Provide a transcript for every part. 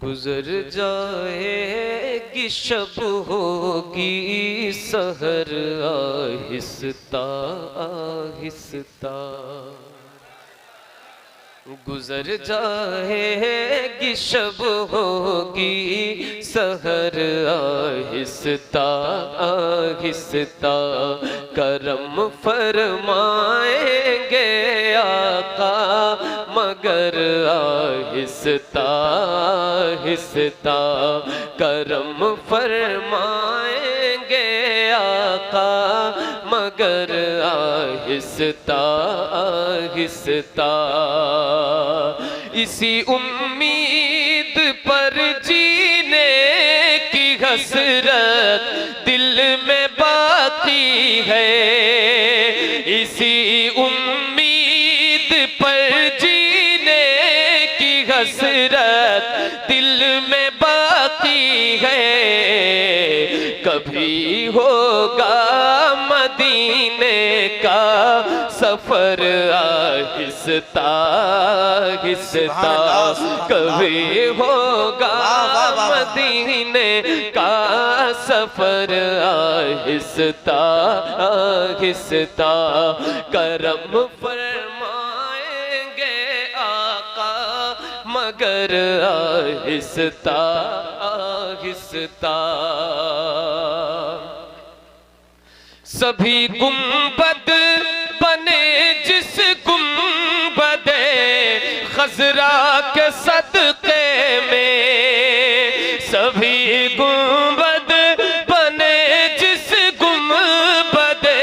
गुजर जाएगी शब होगी सहर आहिस्ता आहिस्ता। गुजर जाएगी शब होगी सहर आहिस्ता आहिस्ता। करम फरमाएंगे आका मगर आहिस्ता आहिस्ता। करम फरमाएंगे आका मगर आहिस्ता आहिस्ता। इसी उम्मीद पर जीने की हसरत दिल में बाकी है। इसी उम्मीद पर जीने की हसरत दिल में बाकी है। कभी होगा मदीने का सफर आहिस्ता आहिस्ता। कभी होगा मदीने का सफर आहिस्ता आहिस्ता। करम फरमाएंगे आका मगर आहिस्ता आहिस्ता। सभी गुंबद बने जिस गुंबदे खजरा के सदके में। सभी गुंबद बने जिस गुंबदे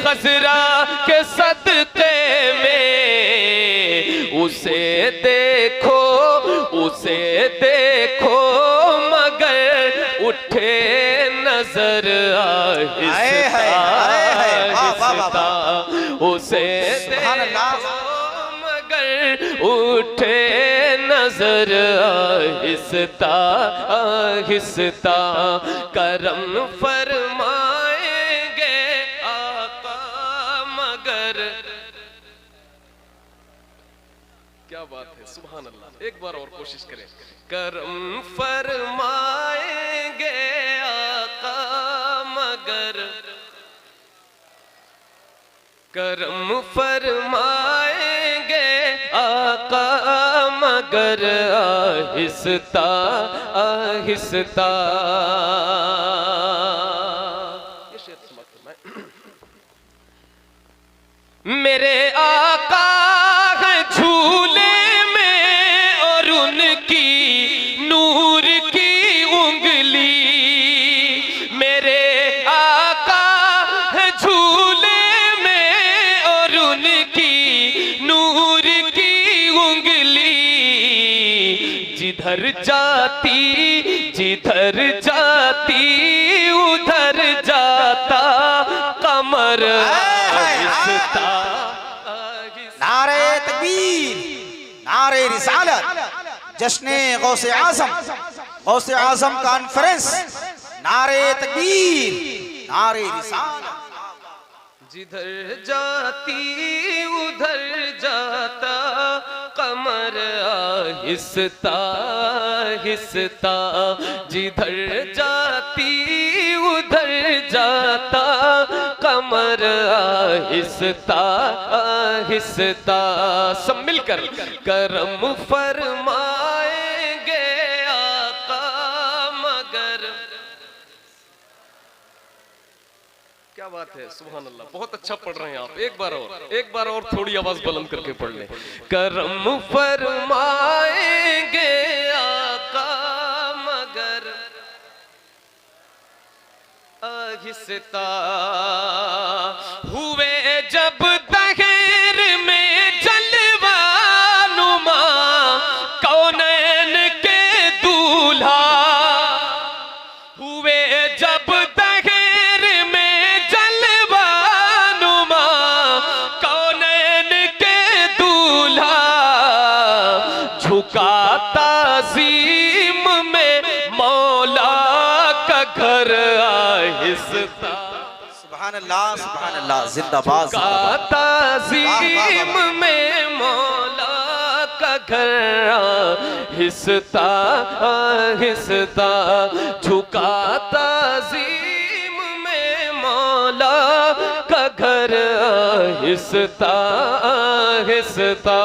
खजरा के सदके में। उसे देखो मगर उठे नजर आहिस्ता आहिस्ता। उसे देखो मगर उठे नजर आहिस्ता आहिस्ता। करम फरमाएंगे आका मगर। क्या बात है, सुभान अल्लाह। एक बार और कोशिश करें। करम फरमाएंगे आका मगर। करम फरमाएंगे आका मगर आहिस्ता आहिस्ता। ये शेर समाप्त करना है। मेरे आका है झूले में और उनकी नूर की उंगली। मेरे आका है झूले में और उनकी नूर की उंगली। जिधर जाती उधर जाता कमर आहिस्ता। नारे तकबीर, नारे रिसालत, जश्ने गौसे आजम कॉन्फ्रेंस। नारे तकबीर, नारे रिसालत। जिधर जाती उधर जाता कमर आहिस्ता आहिस्ता। जिधर जाती उधर जाता कमर आहिस्ता आहिस्ता। सब मिलकर करम फरमाएंगे आका मगर। क्या बात है, सुभान अल्लाह। बहुत अच्छा पढ़ रहे हैं आप। एक बार और थोड़ी आवाज बुलंद करके पढ़ लें। करम फरमाएंगे आका मगर आहिस्ता। हुए जब दहेर में जलवा नुमा कौनैन के दूल्हा। हुए जब दहेर में जलवा नुमा कौनैन के दूल्हा। झुका ताज़ीम में मौला का घर आहिस्ता। सुभान अल्लाह जिंदाबाद। ताज़ीम में मौला का घर आहिस्ता आहिस्ता झुकाता ताज़ीम में मौला का घर आहिस्ता आहिस्ता।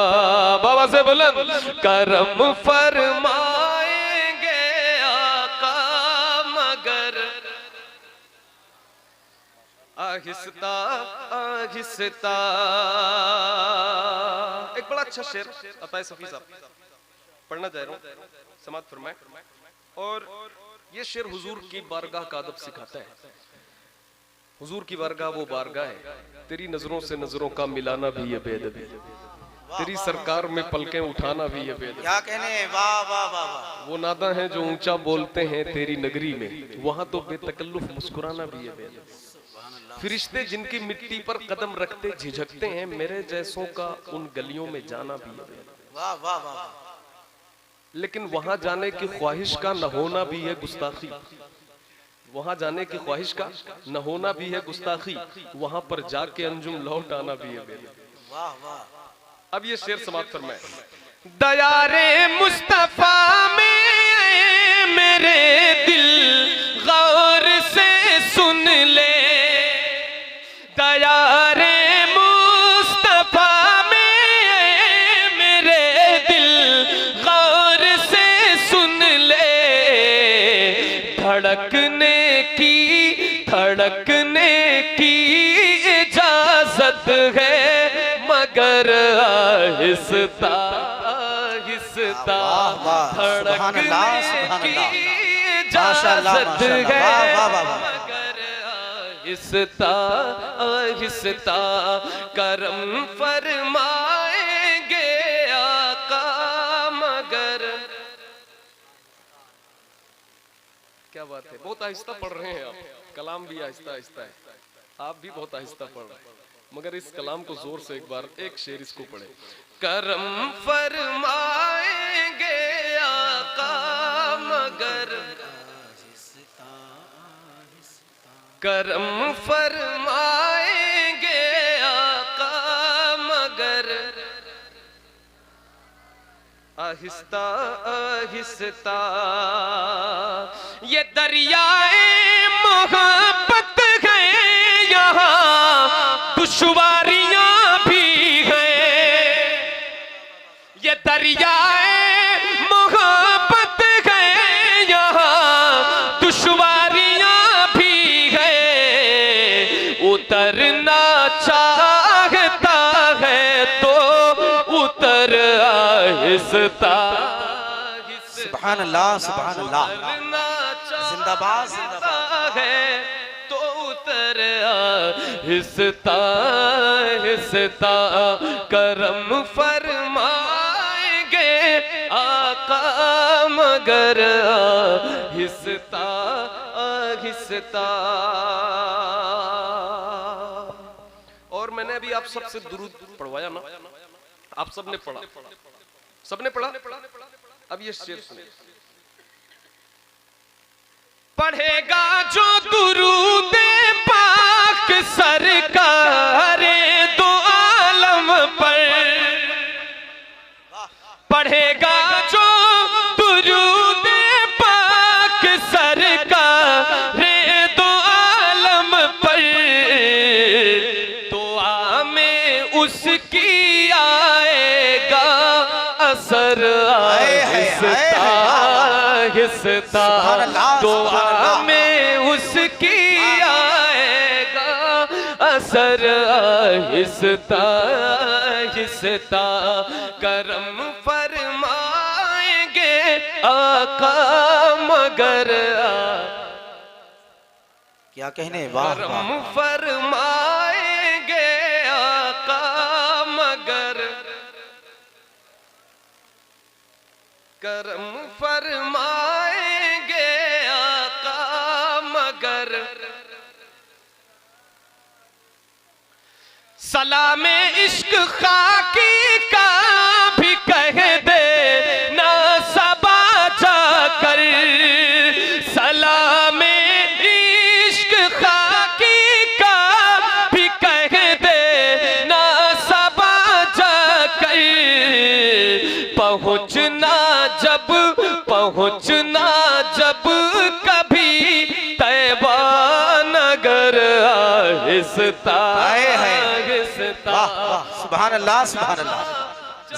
बाबा से बुलंद करम फरमाएंगे आका मगर आहिस्ता आहिस्ता। एक बड़ा अच्छा शेर अता सफी साहब पढ़ना चाह रहा हूँ, समाअत फरमाएं। और ये शेर हुजूर की बारगाह का अदब सिखाता है। हुजूर की बारगाह वो बारगाह है, तेरी नजरों से नजरों का मिलाना भी ये बेअदबी, तेरी सरकार में पलकें उठाना भी ये बेअदबी। क्या कहने, वाह वाह वाह वाह। वो नादा हैं जो ऊंचा बोलते हैं तेरी नगरी में, वहां तो बेतकल्लुफ मुस्कुराना भी ये बेअदबी। फरिश्ते जिनकी मिट्टी पर कदम रखते झिझकते हैं, मेरे जैसों का उन गलियों में जाना भी है। वाह वाह वाह। लेकिन वहां जाने की ख्वाहिश का न होना भी है गुस्ताखी, वहां जाने की ख्वाहिश का न होना भी है गुस्ताखी, वहां पर जाके अंजुम लौट आना भी है। वाह वाह। अब ये शेर समाप्त फरमाए। दयारे मुस्तफा में मेरे दिल गौर से सुन ले, दयारे मुस्तफा में मेरे दिल गौर से सुन ले, धड़कने की इजाजत है मगर आहिस्ता आहिस्ता, धड़कने की इजाजत है मगर आहिस्ता आहिस्ता। करम फरमाएंगे आका मगर। क्या बात है, बहुत आहिस्ता पढ़ रहे हैं आप, कलाम भी आहिस्ता आहिस्ता है, आप भी बहुत आहिस्ता पढ़ रहे हैं, मगर इस कलाम को जोर से एक बार एक शेर इसको पढ़े। करम फरमाएंगे आका मगर, करम फरमाएंगे आका मगर आहिस्ता आहिस्ता। ये दरियाए मोहब्बत है, यहाँ दुश्वारियां भी हैं। ये दरियाए मोहब्बत है, यहाँ दुश्वारियां भी हैं। उतरना चाहता है तो उतर आहिस्ता। सुभान अल्लाह सुभान अल्लाह। जिंदाबाद जिंदाबाद है तो उतर आहिस्ता आहिस्ता। करम फरमाएंगे आका मगर आहिस्ता आहिस्ता। और मैंने अभी आप सबसे दुरूद पढ़वाया ना, आप सबने पढ़ा, सबने पढ़ा। अब ये शेर सुनिए। पढ़ेगा जो दुरूद पाक सरकार दो आलम पर, पढ़ेगा जो दुरूद पाक सरकार दो आलम पर, दुआ में उसकी आएगा असर आहिस्ता आहिस्ता। दुआ में उसकी आएगा असर आहिस्ता आहिस्ता। करम फरमाएंगे आका मगर क्या कहने, वाह करम फरमाएंगे आका मगर, करम फरमाएंगे आका मगर। सलामे इश्क खाकी का भी कह दे ना सबा जाकर, सलामे इश्क खाकी का भी कह दे ना सबा जाकर। पहुँचना जब कभी तैबा नगर आहिस्ता आहिस्ता। सुभान अल्लाह सुभान अल्लाह।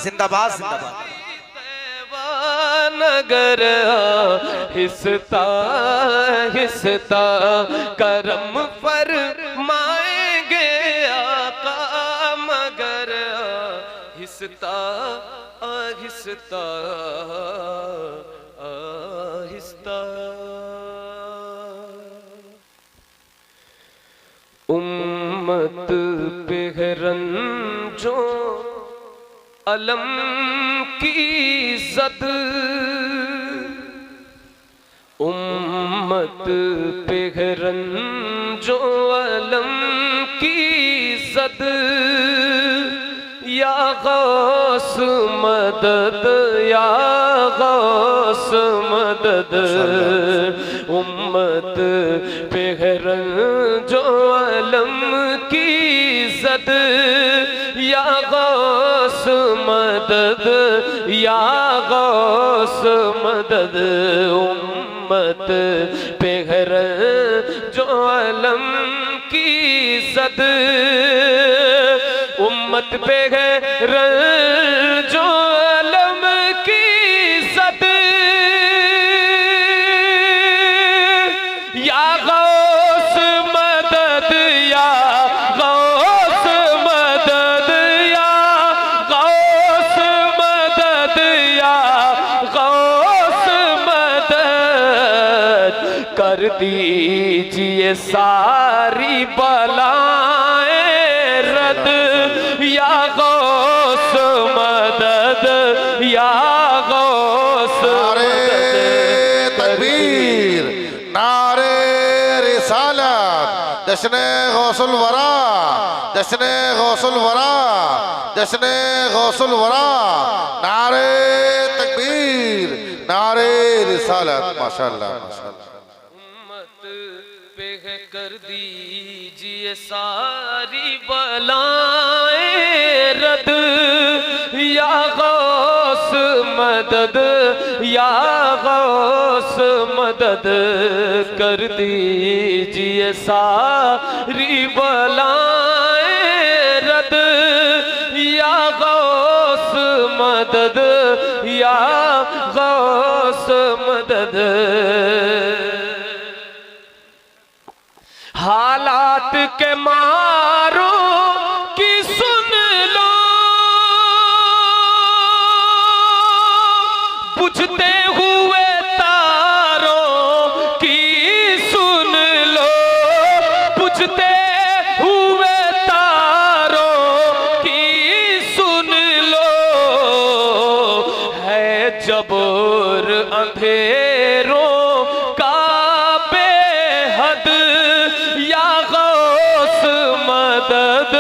जिंदाबाद जिंदाबाद। नगर आहिस्ता आहिस्ता करम फरमाएंगे आका मगर आहिस्ता आहिस्ता आहिस्ता। उम्मत पे है रंजो अलम की ज़द, उम्मत पे है रंजो अलम की ज़द, या गौस मदद या गौस मदद। उम्मत पे है रंजो अलम की ज़द, या गौस मदद या गौस मदद। उम्मत पे है रंजो अलम की ज़द, उम्मत पे है रंजो अलम की ज़द, या गौस मदद या गौस मदद या गौस मदद या गौस मदद। कर दीजिए सारी बलाएं रद, या गौस मदद या गौस मदद। तकबीर, नारे रिसालत, जश्न गौसुल वरा, जश्न गौसुल वरा, जश्न गौसुल वरा। नारे तकबीर, नारे रिसालत। माशाअल्लाह माशाअल्लाह। उम्मत पे है कर दीजिए सारी बलाएं रद, या गौस मदद या गौस मदद। कर दीजिए सारी बलाएं रद, या गौस मदद या गौस मदद। हालात के मारो की सुन लो, बुझते हुए तारों की सुन लो, बुझते हुए तारों की सुन लो। है जबर अंधेरों का बेहद, या गौस मदद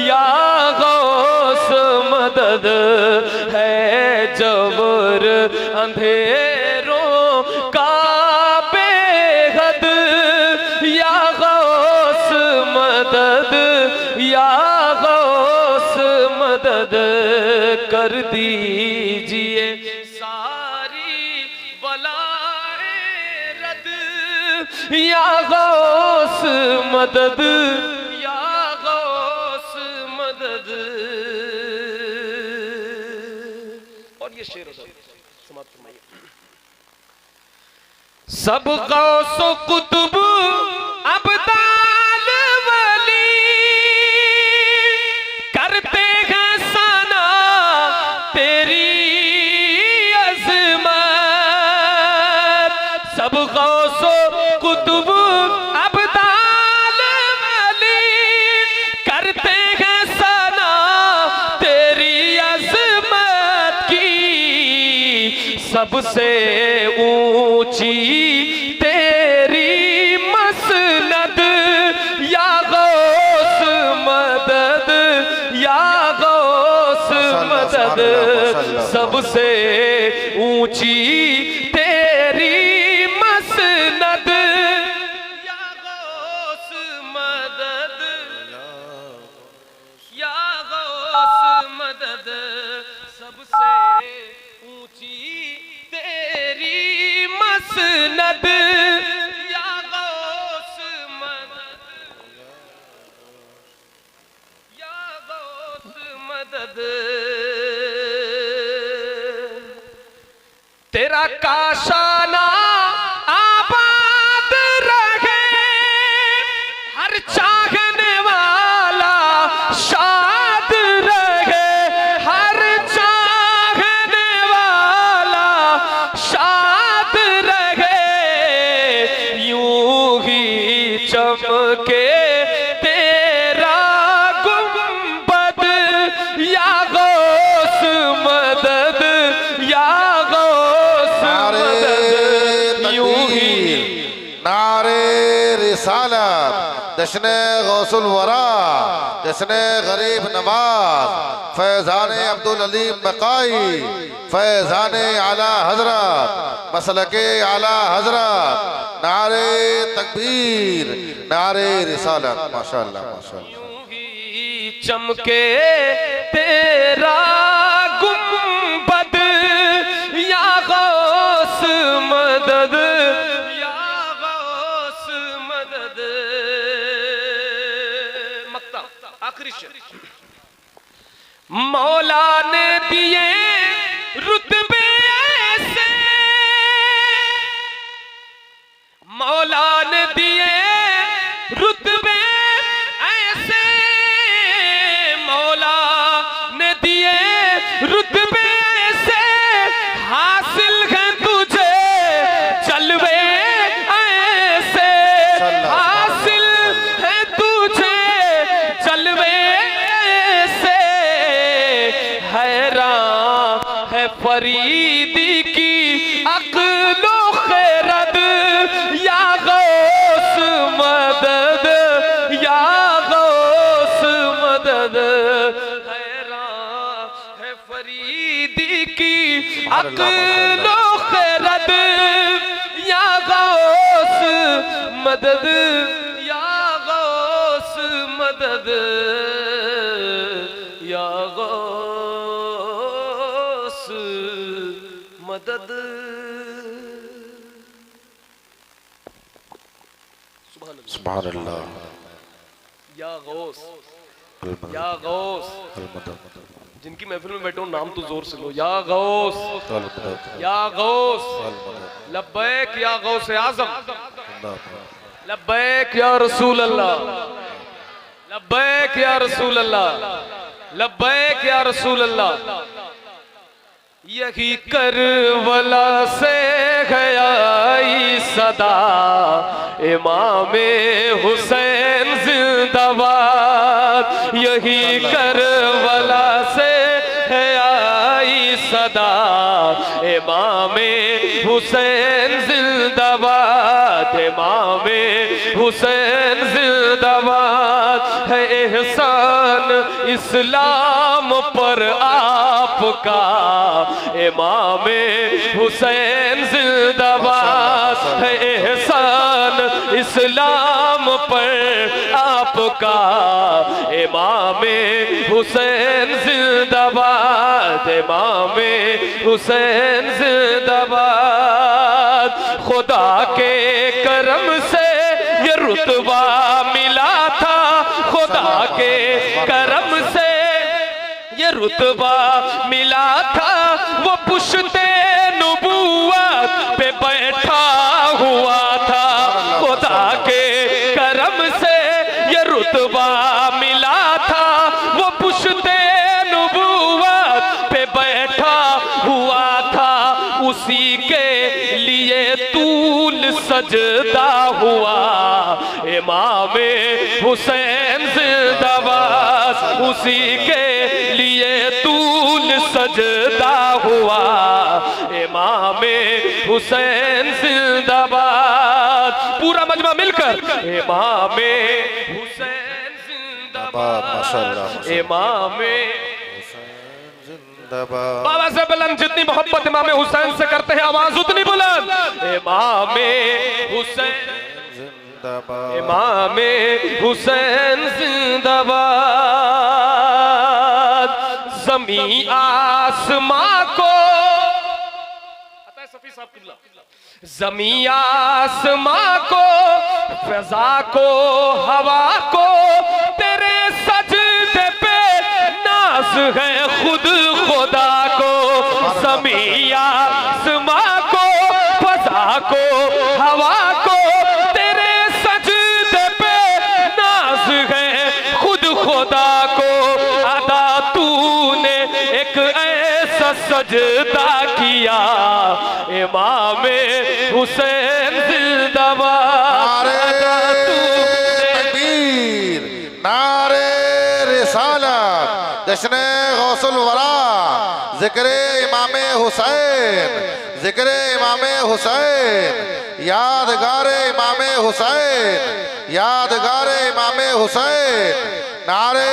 या गौस मदद। है जबर अंधेरों का बेहद, या गौस मदद या गौस मदद। कर दीजिए सारी बलाएं रद, या गौस मदद या गौस मदद। और ये शेर समाप्त फरमाइए। सब गौस कुतुब अब्दाल वली करते हैं सना तेरी अज़मत। सब गौस कुतुब अब्दाल वली करते हैं सना तेरी अज़मत की। सबसे ऊंची तेरी मसनद, या गौस मदद या गौस मदद। सबसे ऊंची तेरी मसनद, या गौस मदद या गौस मदद। सबसे ऊंची तेरी मदद या गौस मदद या गौस मदद तेरा काशाना आबाद रहे हर चाहने वाला शाद रहे हर चाहने वाला शाद रहे यूं ही चमके तेरा गुंबद या गौस मदद या गौस मदद यूं ही नारे रिसालत जश्न गौसुल वरा जश्न गरीब नवाज फैजान अब्दुल अलीम बकाई फैजान आला हजरत मसलके आला हजरत नारे तकबीर नारे रिसालत माशाअल्लाह माशाअल्लाह यूं ही चमके तेरा गुंबद या गौस मदद या गौस मदद मक्ता आखिरी शेर मौला ने दिए रुतबे ऐसे मौला ने दिए रुतबे ऐसे मौला ने दिए रुतबे ऐसे हासिल है तुझे जलवे ऐसे हासिल है तुझे जलवे ऐसे हैरान है फरीदी की अक्लो खैरत या गौस मदद या गौस मदद हैरान है फरीदी की अक्लो खैरत या गौस मदद या गौस मदद या गौस मदद सुभान अल्लाह या गौस या गौस जिनकी महफिल में बैठो नाम तो जोर से लो या गौस या गौस लब्बैक या गौस आजम लब्बैक या रसूल अल्लाह लब्बैक या रसूल अल्लाह लब्बैक या रसूल अल्लाह यही करबला से गयाई सदा इमामे हुसैन जिंदाबाद यही करबला से है आई सदा इमामे हुसैन जिंदाबाद इमामे हुसैन जिंदाबाद है एहसान इस्लाम पर आपका इमामे हुसैन जिंदाबाद है एहसान इस्लाम पर आपका इमामे हुसैन जिंदाबाद इमामे हुसैन जिंदाबाद खुदा के करम से ये रुतबा मिला था खुदा के करम से ये रुतबा मिला था वो पुश्ते नबूवत पे बैठा हुआ था खुदा के करम से ये रुतबा मिला था वो पुश्ते नबूवत पे बैठा हुआ था उसी के लिए तूल सजदा हुआ इमामे हुसैन जिंदाबाद उसी के लिए तूल सजदा हुआ इमामे हुसैन जिंदाबाद पूरा मजमा मिलकर इमामे हुसैन जिंदाबाद माशाअल्लाह इमामे जिंदाबाद बाबा से बुलंद जितनी मोहब्बत इमामे हुसैन से करते हैं आवाज उतनी बुलंद इमामे हुसैन जिंदाबाद इमामे हुसैन जिंदाबाद जमी आसमां को सफी साहब किबला ज़मीं आसमां को, फ़ज़ा को, हवा को, तेरे सजदे पे नाज़ है खुद खुदा को। ज़मीं आसमां को, फ़ज़ा को, हवा को, तेरे सजदे पे नाज़ है खुद खुदा को। अदा तूने एक ऐसा सजदा किया, इमाम हुसैन जिंदाबाद। तकबीर, नारे रिसालत, जश्न गौसुल वरा, जिक्र इमाम हुसैन, जिक्र इमाम हुसैन, यादगार इमाम हुसैन, यादगार इमाम हुसैन। नारे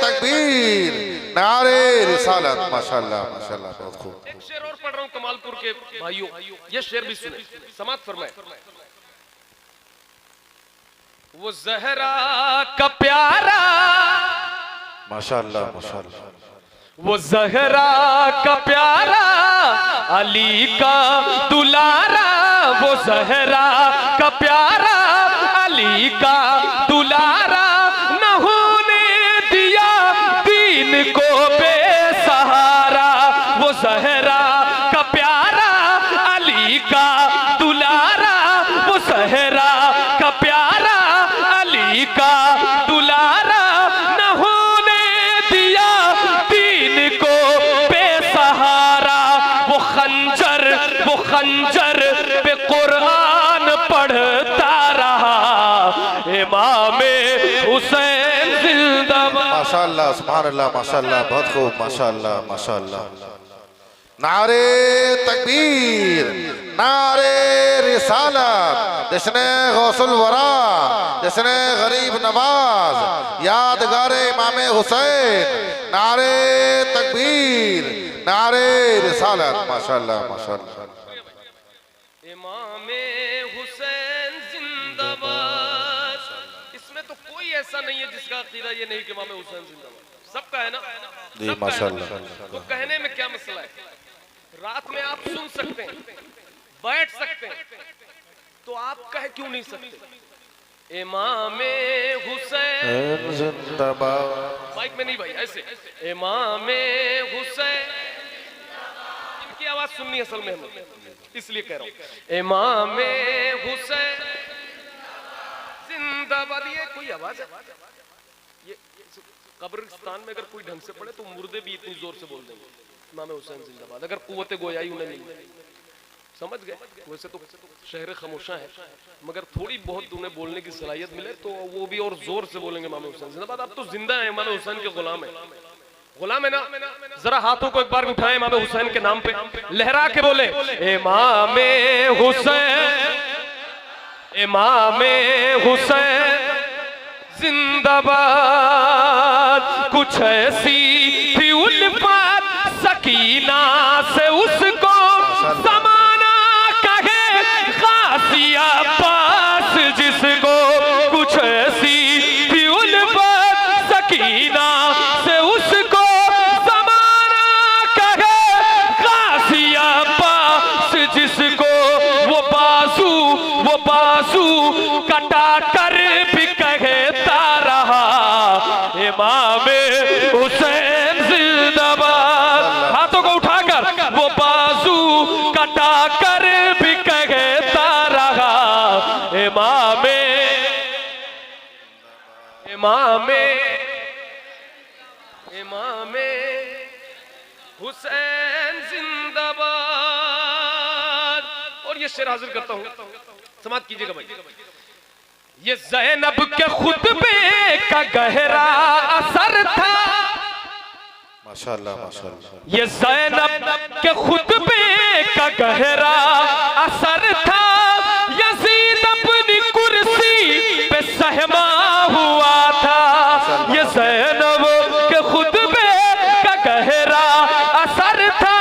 तकबीर, नारे रिसालत। माशाल्लाह माशाल्लाह, बहुत खूब। एक शेर और पढ़ रहा हूँ कमालपुर के भाइयों, ये शेर भी सुने, समात फरमाए। वो ज़हरा का प्यारा, माशाल्लाह माशाल्लाह, वो ज़हरा का प्यारा, अली का दुलारा, वो ज़हरा का प्यारा, अली का दुलारा, न होने दिया दीन को बेसहारा। वो ज़हरा का प्यारा, अली का दुलारा, वो ज़हरा का प्यारा, अली का दुलारा, न होने दिया दीन को बेसहारा। वो खंजर पे कुरान पढ़ता रहा, इमाम हुसैन जिंदाबाद। माशाल्लाह, सुभानअल्लाह, माशाल्लाह, बहुत खूब, माशाल्लाह माशाल्लाह। नारे तकबीर, नारे रिसालत, जश्न गौसुल वरा, जश्न गरीब नवाज, यादगार इमाम हुसैन। नारे तकबीर, नारे रिसालत। माशाल्लाह माशाल्लाह। इमाम हुसैन जिंदाबाद। इसमें तो कोई ऐसा नहीं है जिसका अकीदा ये नहीं कि इमाम हुसैन जिंदाबाद। सबका है ना जी सबका माशाल्लाह। है ना? तो कहने में क्या मसला है? रात में आप सुन सकते हैं, बैठ सकते हैं, तो आप कह क्यों नहीं सकते इमाम हुसैन जिंदाबाद। माइक में नहीं भाई, ऐसे इमाम हुसैन। इनकी आवाज सुननी असल में हमें, इसलिए कह रहा हूं इमाम हुसैन जिंदाबाद। ये कोई आवाज है? ये कब्रिस्तान में अगर कोई ढंग से पढ़े तो मुर्दे भी इतनी जोर से बोल देंगे इमाम हुसैन जिंदाबाद, अगर कुव्वत गोयाई उन्हें नहीं। समझ गए? वैसे तो शहर खामोशा है, मगर थोड़ी बहुत उन्हें बोलने की सलाहियत मिले तो वो भी और जोर से बोलेंगे इमाम हुसैन जिंदाबाद। आप तो जिंदा है, इमाम हुसैन के गुलाम है। गुलाम है ना? जरा हाथों को एक बार उठाएं इमाम हुसैन के नाम पे, लहरा के बोले इमाम हुसैन, इमाम हुसैन जिंदाबाद। कुछ ऐसी थी उल्फत सकीना से उसको ज़माना कहे गाज़ी अब्बास जिसको। कुछ ऐसी थी उल्फत सकीना से उसको ज़माना कहे गाज़ी अब्बास जिसको। वो बाजू कटा कर भी कहता रहा इमाम हुसैन जिंदाबाद। हाथों को उठाकर वो बाजू कटा कर भी कहता रहा इमाम हुसैन जिंदाबाद। और ये शेर हाजिर करता हूं, समाप्त कीजिएगा भाई। ये ज़ैनब के खुतबे का गहरा असर था, माशाल्लाह माशाल्लाह। ये ज़ैनब के खुतबे का गहरा असर था। यज़ीद अपनी कुर्सी पे सहमा हुआ था। ये ज़ैनब के खुतबे का गहरा असर था।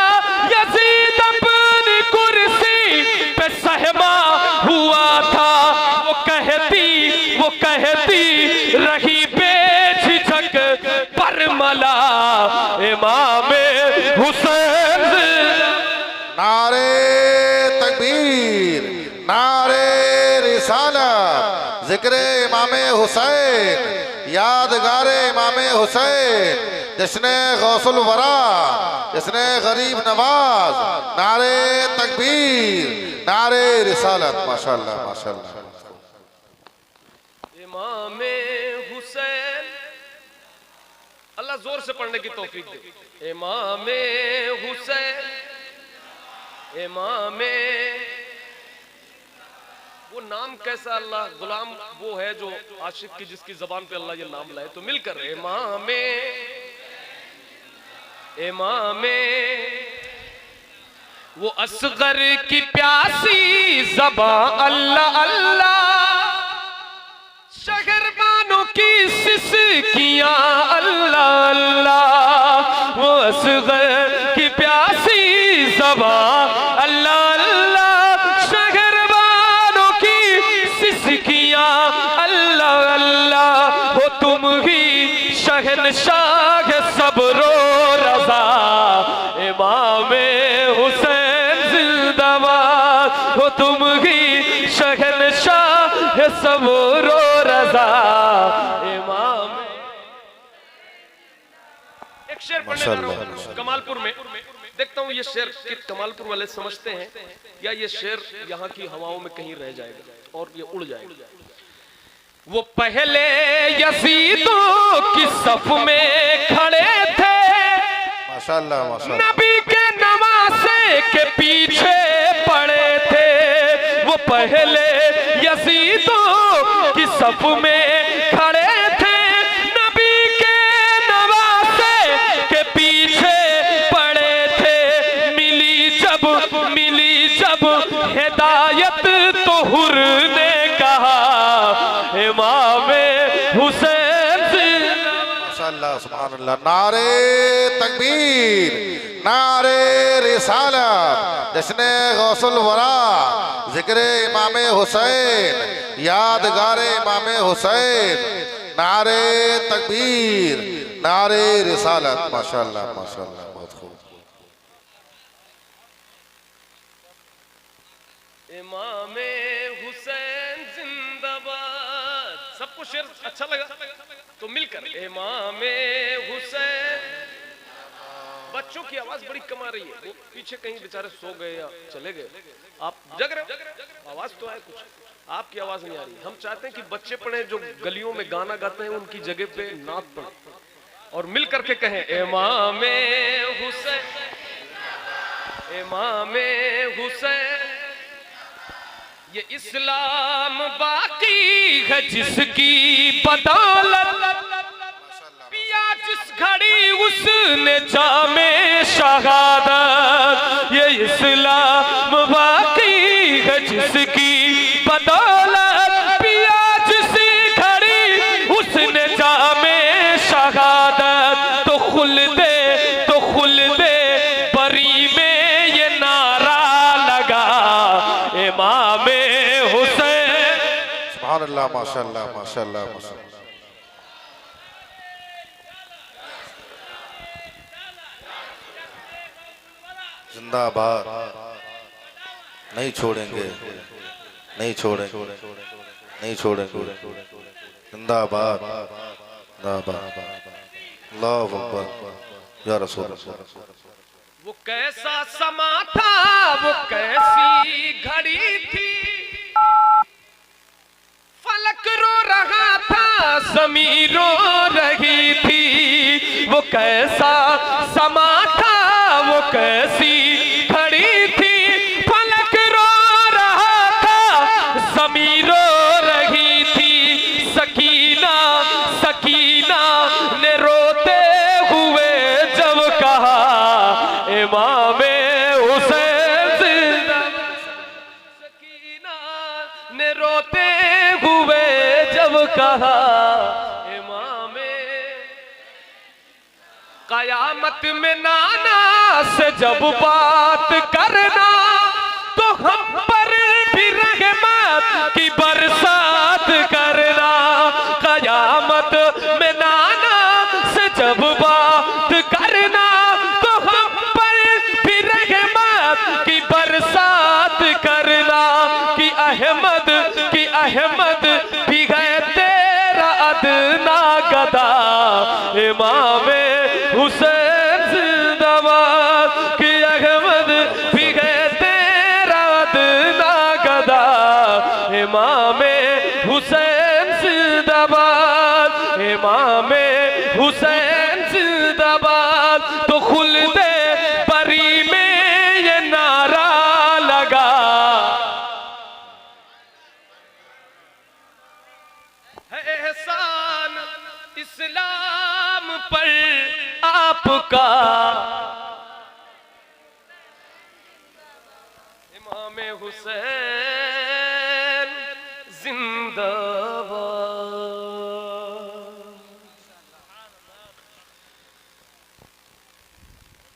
यज़ीद अपनी कुर्सी पे सहमा हुआ था। वो कहती रही बेझिझक परमला इमाम हुसैन। नारे तकबीर, जिक्र इमाम हुसैन, यादगार इमाम हुसैन, जिसने गौसुल वरा, जिसने गरीब नवाज, नारे तकबीर, नारे रिसालत। माशाल्लाह माशाल्लाह। इमाम हुसैन, अल्लाह जोर से पढ़ने की तौफीक दे। इमाम हुसैन, इमाम, वो नाम कैसा अल्लाह, गुलाम वो है जो आशिक की जिसकी जबान पे अल्लाह ये नाम लाए। तो मिलकर इमाम, इमाम, वो असगर की प्यासी ज़बां अल्लाह अल्लाह, शहरबानों की सिसकियां अल्लाह अल्लाह, वो असगर की प्यासी ज़बां अल्लाह अल्लाह, शहरबानों की सिसकियां अल्लाह अल्लाह, हो तुम ही शहनशाह सब्रो रज़ा, इमाम हुसैन जिंदाबाद, हो तुम ही शहनशाह सब्रो रज़ा, इमाम। एक शेर पढ़ने जा रहा हूं कमालपुर में, देखता हूं ये शेर कि कमालपुर वाले समझते हैं या ये शेर यहाँ की हवाओं में कहीं रह जाएगा और ये उड़ जाएगा। वो पहले यजीदों की सफ में खड़े थे, माशाल्लाह माशाल्लाह। नबी के नवासे के पीछे पड़े थे, वो पहले यजीदों की सफ में खड़े थे, नबी के नवासे के पीछे पड़े थे, मिली जब हिदायत तो हुर ने कहा, इमाम हुसैन माशाल्लाह सुभान अल्लाह। नारे तकबीर, नारे रिसालत, जिसने गौसुल वरा, जिक्र इमाम हुसैन, यादगार इमाम हुसैन, नारे तकबीर, नारे रिसालत। माशाल्लाह माशाल्लाह, बहुत खूब। इमाम हुसैन जिंदाबाद। सबको शेर अच्छा लगा तो मिलकर इमाम हुसैन। बच्चों की आवाज बड़ी कम आ रही है, वो पीछे कहीं बेचारे सो गए या चले गए, आप जग रहे हो, आवाज तो है कुछ, आपकी आवाज नहीं आ रही। हम चाहते हैं कि बच्चे पढ़े जो गलियों में गाना गाते हैं, उनकी जगह पे नात पढ़े और मिल करके कहें इमाम हुसैन, इमाम हुसैन। ये इस्लाम बाकी है जिसकी बदौलत, पिया जिस घड़ी उसने जामे शहादत, ये इस्लाम बाकी है जिसकी बदौलत, पिया जिस घड़ी उसने जामे शहादत, तो खुल दे बरी में ये नारा लगा, इमाम हुसैन। सुभान अल्लाह माशाल्लाह माशाल्लाह माशाल्लाह। जिंदाबाद, नहीं छोड़ेंगे, नहीं छोड़ेंगे, नहीं छोड़ेंगे। जिंदाबाद जिंदाबाद, अल्लाहु अकबर या रसूल अल्लाह। वो कैसा समा था, वो कैसी घड़ी थी, फलक रो रहा था, ज़मीन रो रही थी। वो कैसा समा था, वो कैसी घड़ी थी, फलक रो रहा था, ज़मीन रो रही थी। सकीना सकीना ने रोते हुए जब कहा, इमाम हुसैन जिंदाबाद। सकीना ने रोते हुए जब कहा, इमाम। कयामत में नाना से जब बात करना, तो हम पर भी रहमत की बरसात करना। कयामत में नाना से जब बात करना, तो हम पर भी रहमत की बरसात करना। कि अहमद भी है इमामे हुसैन जिंदाबाद कि अहमद भी है तेरा अदना गदा इमामे हुसैन जिंदाबाद इमामे हुसैन जिंदाबाद तो खुल्दे बरी में ये नारा लगा है एहसान इस्लाम पर आपका इमाम हुसैन